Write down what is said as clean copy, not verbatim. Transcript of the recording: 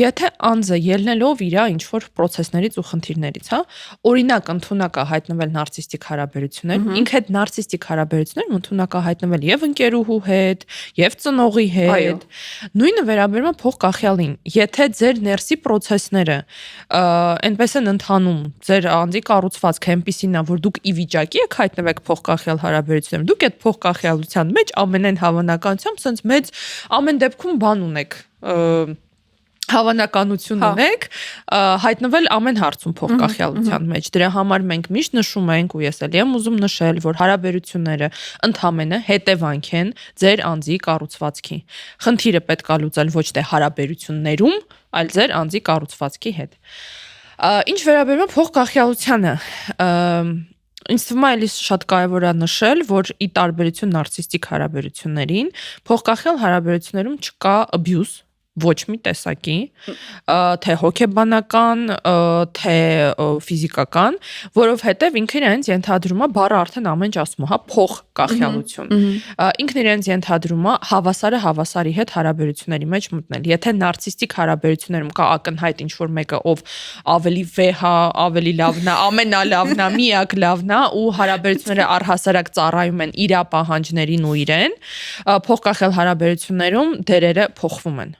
Եթե անձը ելնելով իր ինչ-որ process-ներից ու խնդիրներից, հա, օրինակ ընդունակ է հայտնվել նարցիստիկ հարաբերություններ, ինքը այդ նարցիստիկ հարաբերություններում ընդունակ է հայտնվել եւ ընկերուհու հետ, եւ ծնողի հետ։ Նույնը վերաբերում է փոխկախյալին։ Եթե ձեր ներսի process-ները այնպես են ընթանում, ձեր անձի կառուցվածքը այնպեսին է, որ դուք ի վիճակի եք հայտնվեք փոխկախյալ հարաբերություններում, դուք այդ փոխկախյալության մեջ ամենայն հավանականությամբ sense մեծ ամեն դեպքում բան ունեք հավանականություն ունեք հայտնվել ամեն հարցում փոխկախյալության մեջ։ Դրա համար մենք միշտ նշում ենք ու ես էլ եմ ուզում նշել, որ հարաբերությունները ընդհանրապես հետևանք են ձեր անձի կառուցվածքի։ Խնդիրը պետք է լուծել ոչ թե հարաբերություններում, այլ ձեր անձի կառուցվածքի հետ։ Ինչ վերաբերում է փոխկախյալությանը, ինձ թվում է էլի շատ կարևոր է նշել, որ ի տարբերություն նարցիստիկ հարաբերություններին, փոխկախյալ հարաբերություններում չկա abuse ոչ մի տեսակի, թե հոգեբանական, թե ֆիզիկական, որովհետև ինքը իրենց ենթադրում է բառը արդեն ամեն ինչ ասում է, հա, փոխկախյալություն։ Ինքն իրենց ենթադրում է հավասարը հավասարի հետ հարաբերությունների մեջ մտնել։ Եթե նարցիստիկ հարաբերություններում կա ակնհայտ ինչ-որ մեկը, ով ավելի վեհ է, ավելի լավն է, ամենալավն է, միակ լավն է ու հարաբերությունները առհասարակ ծառայում են իր պահանջներին ու իրեն, փոխկախյալ հարաբերություններում դերերը փոխվում են։